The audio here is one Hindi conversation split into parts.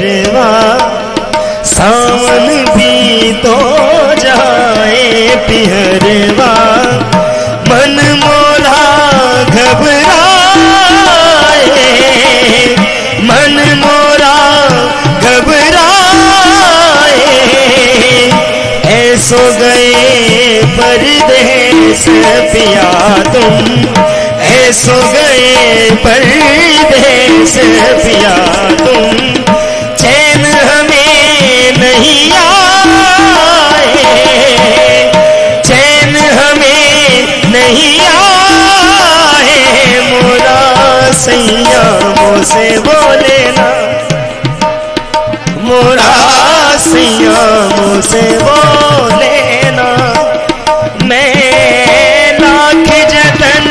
पिहरवा, सावन भी तो जाए पिहरवा, मन मोरा घबराए, मन मोरा घबराए, ऐसो गए परदेस पिया तुम, ऐसो गए परदेस पिया तुम, चैन हमें नहीं आए, चैन हमें नहीं आए, मोरा सैया मुझसे बोले ना, मोरा सैया मुझसे बोले ना, मैं लाख जतन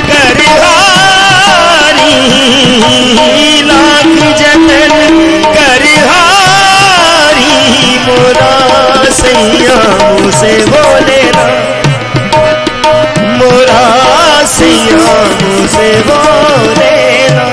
कर हारी, लाख जतन कर हारी, मोरा सैया मुझसे बोले ना, मोरा सैया मुझसे बोले ना।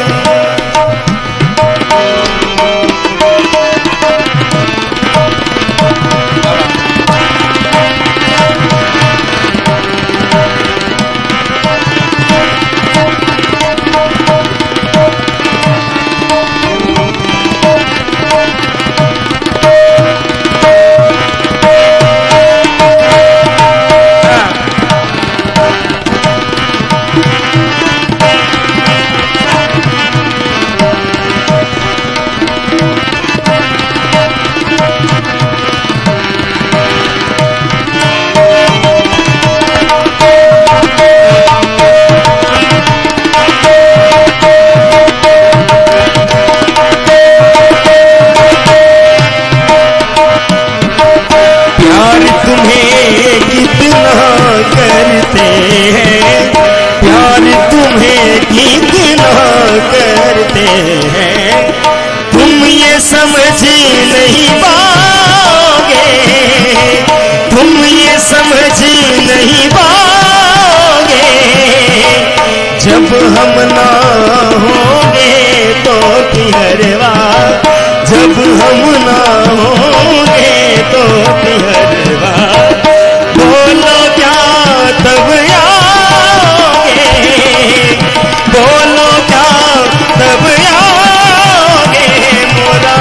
करते हैं तुम ये समझ नहीं पाओगे, तुम ये समझ नहीं पाओगे, जब हम ना होंगे तो पिहरवा, जब हम ना होंगे तो पिहरवा, बोलो क्या तब आओगे, बोलो क्या तब आओगे, मोरा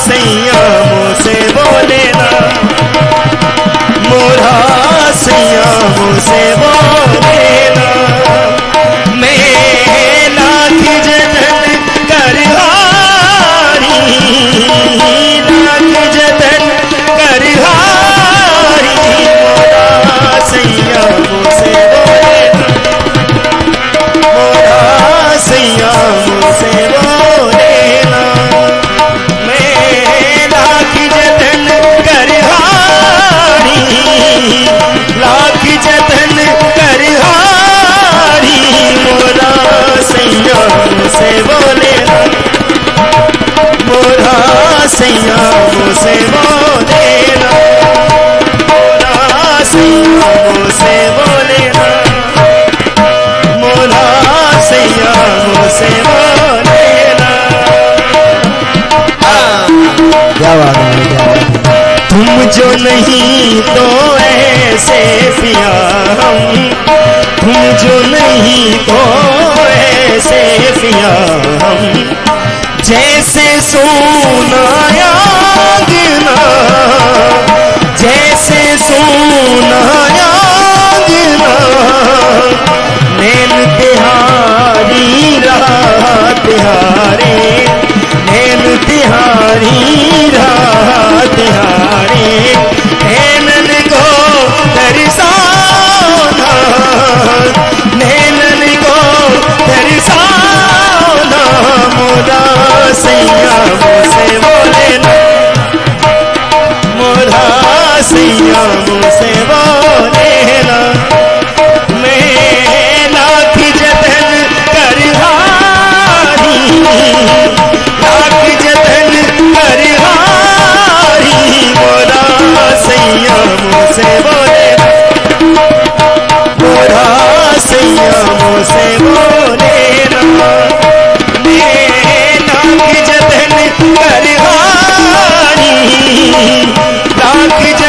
सैया मुझसे बोले ना, मोरा सैया मुझसे बोले ना, मैं लाख जतन कर हारी, लाख जतन कर हारी, मोरा सैया मुझसे बोले ना, मोरा सैया मुझसे बोले ना, मैं लाख जतन कर हारी, लाख जतन कर हारी, मोरा सैया मुझसे बोले ना, मोरा सैया मुझसे बोले ना, मोरा सैया मुझसे बोले ना, मोरा सैया मुझसे बोले ना। क्या बात है, क्या बात है। तुम जो नहीं तो ऐसे पिया हम, तुम जो नहीं तो ऐसे पिया हम, जैसे सोना आंगना, जैसे सोना आंगना, नैन तिहारी रात हारे, नैन तिहारी रात हारे, नैनन को तरसाना, नैनन को तरसाना, मोरा सैया मुझसे बोले ना, लाख